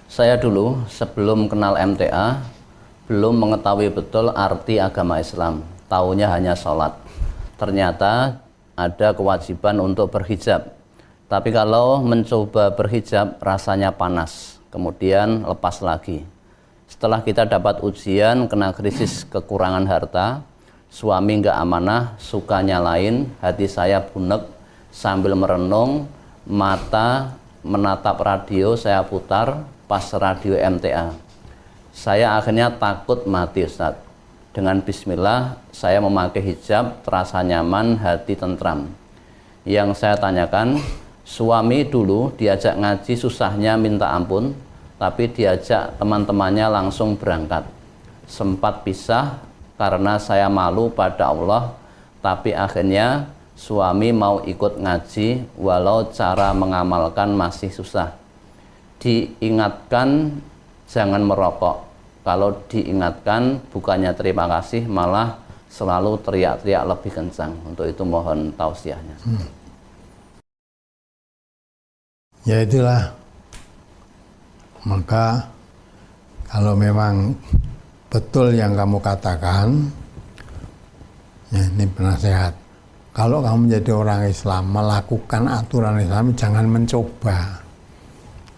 Saya dulu sebelum kenal MTA belum mengetahui betul arti agama Islam. Taunya hanya sholat. Ternyata ada kewajiban untuk berhijab. Tapi kalau mencoba berhijab rasanya panas, kemudian lepas lagi. Setelah kita dapat ujian, kena krisis kekurangan harta, suami nggak amanah, sukanya lain, hati saya bunek, sambil merenung, mata menatap radio saya putar, pas radio MTA. Saya akhirnya takut mati, Ustadz. Dengan bismillah, saya memakai hijab, terasa nyaman, hati tentram. Yang saya tanyakan, suami dulu diajak ngaji susahnya minta ampun, tapi diajak teman-temannya langsung berangkat. Sempat pisah karena saya malu pada Allah, tapi akhirnya suami mau ikut ngaji walau cara mengamalkan masih susah. Diingatkan jangan merokok. Kalau diingatkan bukannya terima kasih, malah selalu teriak-teriak lebih kencang. Untuk itu mohon tausiahnya. Ya itulah. Maka kalau memang betul yang kamu katakan, ya ini penasehat. Kalau kamu menjadi orang Islam, melakukan aturan Islam, jangan mencoba.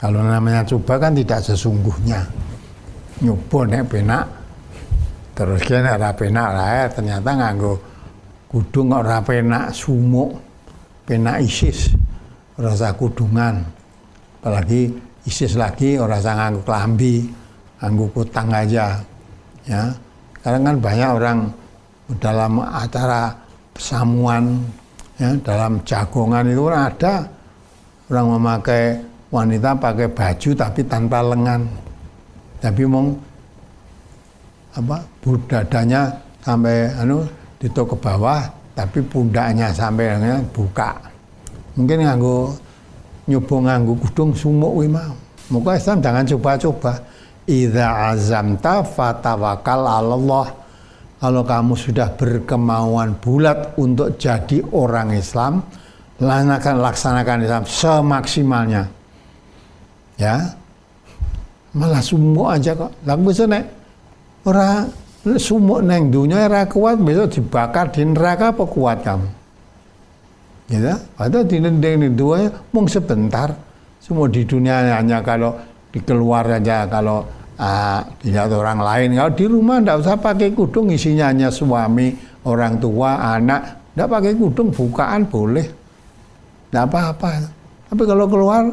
Kalau namanya coba kan tidak sesungguhnya. Nyoba nek penak, terus kena ora penak lah, ternyata nganggo kudung ora penak, sumuk, penak ISIS, rasa kudungan. Apalagi ISIS lagi ora usah nganggo klambi, nganggo kutang aja. Ya. Sekarang kan banyak orang dalam acara pesamuan, ya, dalam jagongan itu ada orang memakai, wanita pakai baju tapi tanpa lengan. Tapi dadanya sampai ditok ke bawah, tapi pundaknya sampai buka. Mungkin nyoba nganggo kudung sumuk kuwi mau. Muga Islam jangan coba-coba. Idza azamta fatawakkal 'alallah. Kalau kamu sudah berkemauan bulat untuk jadi orang Islam, laksanakan Islam semaksimalnya. Ya. Malah sumuk aja kok. Lah bisa nek ora sumuk neng dunia ora kuat, besok dibakar di neraka apa kuat kamu? Ya, padahal di dunia mung sebentar. Semua di dunia hanya kalau dikeluar aja, kalau dilihat orang lain. Kalau di rumah ndak usah pakai kudung, isinya hanya suami, orang tua, anak. Ndak pakai kudung, bukaan boleh. Ndak apa-apa. Tapi kalau keluar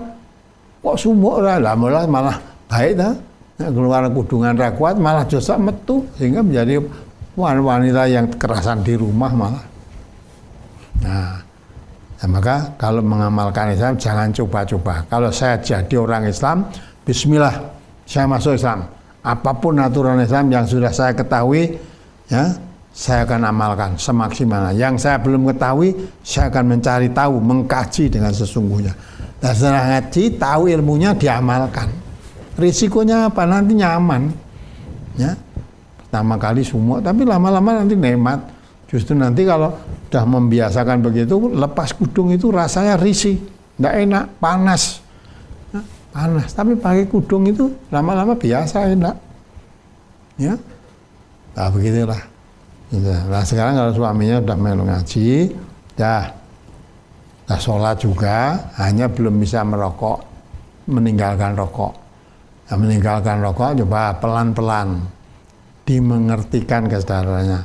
kok sumuk lah malah baik dah, keluar kudungan rakuat malah dosa metu, sehingga menjadi wanita yang kekerasan di rumah malah. Nah, maka kalau mengamalkan Islam jangan coba-coba. Kalau saya jadi orang Islam, bismillah, saya masuk Islam. Apapun aturan Islam yang sudah saya ketahui, ya, saya akan amalkan semaksimalnya. Yang saya belum ketahui, saya akan mencari tahu, mengkaji dengan sesungguhnya. Dan setelah ngaji, tahu ilmunya, diamalkan. Risikonya apa? Nanti nyaman, ya. Pertama kali sumuk, tapi lama-lama nanti nikmat. Justru nanti kalau sudah membiasakan begitu, lepas kudung itu rasanya risih, tidak enak, panas, ya, panas. Tapi pakai kudung itu lama-lama biasa, enak, ya. Nah begitulah. Nah sekarang kalau suaminya sudah melu ngaji, dah sholat juga, hanya belum bisa merokok, meninggalkan rokok. Nah, meninggalkan rokok coba pelan-pelan dimengertikan kesadarannya.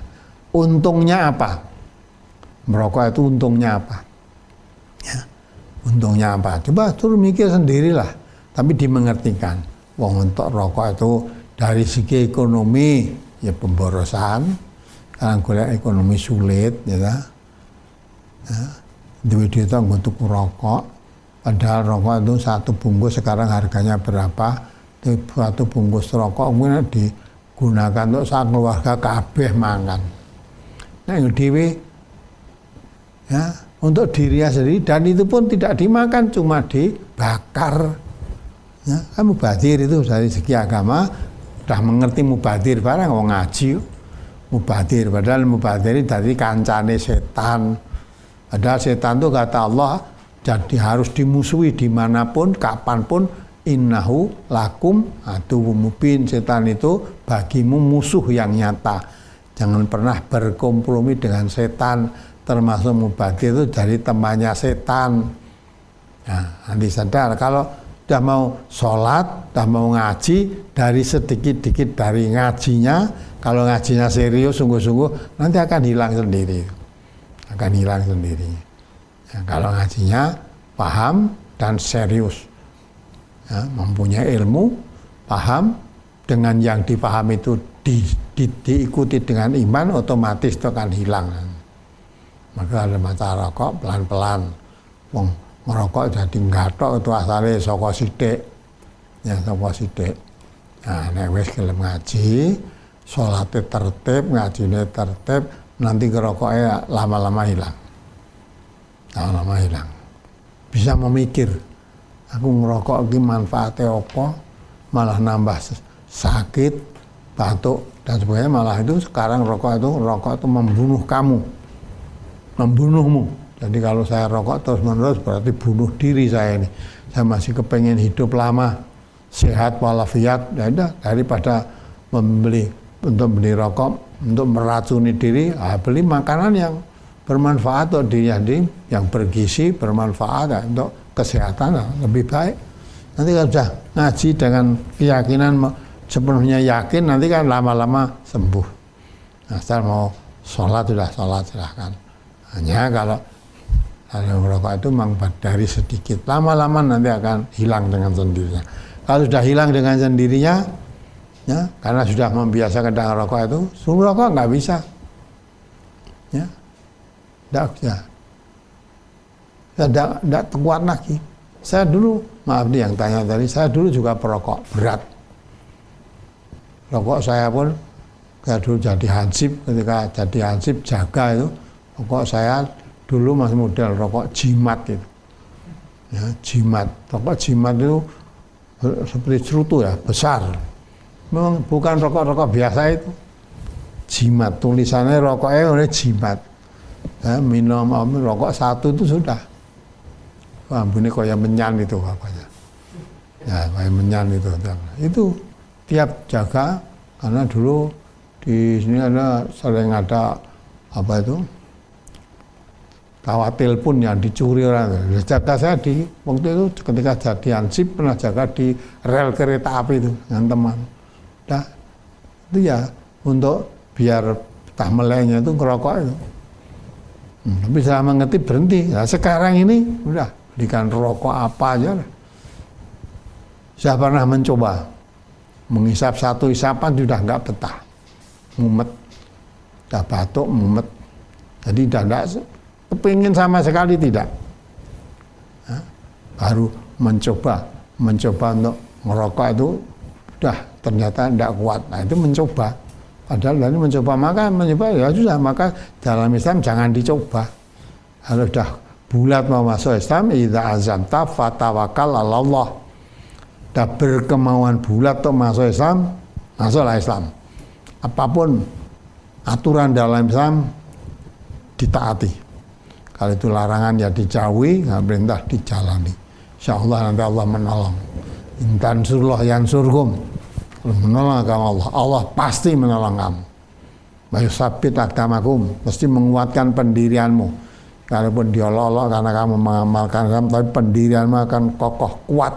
Untungnya apa? Merokok itu untungnya apa? Ya, untungnya apa? Coba turun mikir sendirilah, tapi dimengertikan. Wong untuk rokok itu dari segi ekonomi ya pemborosan, sekarang golek ekonomi sulit, ya. Duit itu untuk rokok, padahal rokok itu satu bungkus sekarang harganya berapa? Satu bungkus rokok mungkin digunakan untuk saat keluarga kabeh mangan. Nah yang dewe, ya, untuk dirinya sendiri, dan itu pun tidak dimakan, cuma dibakar. Ya, kan mubadir itu dari segi agama sudah mengerti mubadir barang wong ngaji. Mubadir, padahal mubadir itu dari kancane setan. Padahal setan itu kata Allah jadi harus dimusuhi dimanapun, kapanpun, innahu lakum aduwwum mubin. Setan itu bagimu musuh yang nyata. Jangan pernah berkompromi dengan setan, termasuk mubazir itu dari temannya setan. Nah, nanti sadar kalau udah mau sholat, udah mau ngaji, dari sedikit-dikit dari ngajinya, kalau ngajinya serius, sungguh-sungguh, nanti akan hilang sendiri. Akan hilang sendiri. Ya, kalau ngajinya paham dan serius. Ya, mempunyai ilmu, paham, dengan yang dipahami itu diikuti dengan iman, otomatis itu akan hilang. Maka ada masalah rokok pelan-pelan. Wong ngerokok jadi nggathok itu asalnya saka sithik. Ya saka sithik. Nah, nek wis gelem ngaji, salate tertib, ngajine tertib, nanti ngerokoknya lama-lama hilang. Lama-lama hilang. Bisa memikir, aku ngerokok iki manfaatnya apa? Malah nambah sakit, batuk dan sebagainya. Malah itu sekarang rokok itu membunuh kamu, membunuhmu. Jadi kalau saya rokok terus-menerus berarti bunuh diri saya ini. Saya masih kepengen hidup lama, sehat walafiat. Ya udah, daripada beli rokok untuk meracuni diri, beli makanan yang bermanfaat untuk diri sendiri, yang bergizi, bermanfaat ya, untuk kesehatan lebih baik. Nanti kalau sudah ngaji dengan keyakinan sepenuhnya yakin, nanti kan lama-lama sembuh. Nah, setelah mau sholat sudah sholat silahkan. Hanya kalau merokok itu memang dari sedikit, lama-lama nanti akan hilang dengan sendirinya. Kalau sudah hilang dengan sendirinya, ya, karena sudah membiasakan dengan rokok itu, suruh rokok nggak bisa. Ya, nggak bisa. Tidak kuat lagi. Saya dulu, maaf nih yang tanya tadi, saya dulu juga perokok berat. Rokok saya pun, saya dulu jadi hansip, ketika jadi hansip jaga itu, rokok saya dulu masih model rokok jimat itu. Ya, jimat. Rokok jimat itu seperti cerutu ya, besar. Memang bukan rokok-rokok biasa itu. Jimat, tulisannya rokoknya oleh jimat. Ya, minum rokok satu itu sudah. Wah, ini kayak menyan itu rokoknya. Ya, kayak menyan itu. Itu tiap jaga, karena dulu di sini sering ada apa itu, kawat telepon yang dicuri orang. Jaga saya di waktu itu ketika jadi hansip pernah jaga di rel kereta api itu dengan teman. Nah, itu ya untuk biar tak melelehnya itu ngerokok itu. Tapi saya mengerti berhenti. Nah, sekarang ini udah belikan rokok apa aja lah. Saya pernah mencoba menghisap satu hisapan sudah nggak betah, mumet, dah batuk, mumet. Jadi tidak kepingin sama sekali tidak. Nah, baru mencoba untuk merokok itu udah ternyata tidak kuat. Nah itu mencoba. Padahal dari mencoba ya sudah, maka dalam Islam jangan dicoba. Kalau sudah bulat mau masuk Islam, idza azamta fatawakal 'ala Allah. Dah berkemauan bulat untuk masuk Islam, masuklah Islam. Apapun aturan dalam Islam ditaati. Kalau itu larangan ya dijauhi, perintah dijalani. Insyaallah nanti Allah menolong. Intan surullah yansurkum. Menolong kamu Allah. Allah pasti menolong kamu. Bayu sabit agamakum, mesti menguatkan pendirianmu. Kalaupun diolok-olok karena kamu mengamalkan Islam, tapi pendirianmu akan kokoh kuat.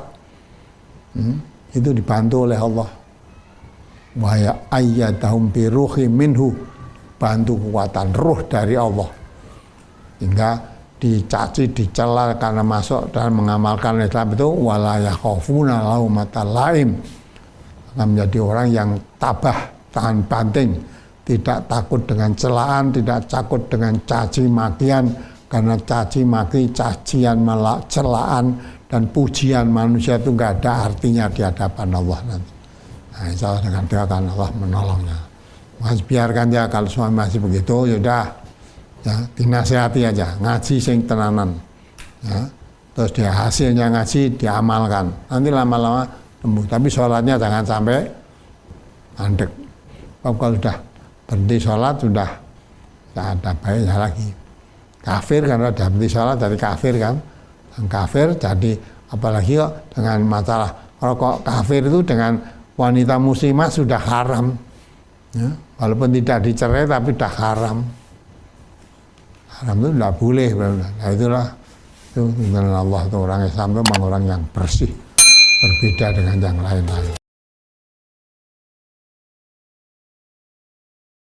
Itu dibantu oleh Allah. Wa ya ayyadahum bi ruhi minhu, bantu kekuatan ruh dari Allah. Hingga dicaci, dicela karena masuk dan mengamalkan Islam itu, wala yakhafuna laumatal laim. Akan menjadi orang yang tabah, tahan banting, tidak takut dengan celaan, tidak takut dengan caci makian, karena caci maki, cacian, celaan dan pujian manusia itu nggak ada artinya di hadapan Allah nanti. Nah, insya Allah dengan doa akan Allah menolongnya. Mas biarkan ya kalau suami masih begitu, yaudah, ya dinasihati aja, ngaji sing tenanan, ya. Terus dia hasilnya ngaji diamalkan, nanti lama-lama sembuh. Tapi sholatnya jangan sampai mandek. Kalau sudah berhenti sholat sudah tidak ada baiknya lagi. Kafir karena sudah berhenti sholat jadi kafir kan. Dan kafir jadi apalagi kok dengan masalah rokok kafir itu dengan wanita muslimah sudah haram. Ya, walaupun tidak dicerai tapi sudah haram. Haram itu tidak boleh. Nah itulah itu Allah itu orang Islam itu memang orang yang bersih, berbeda dengan yang lain-lain.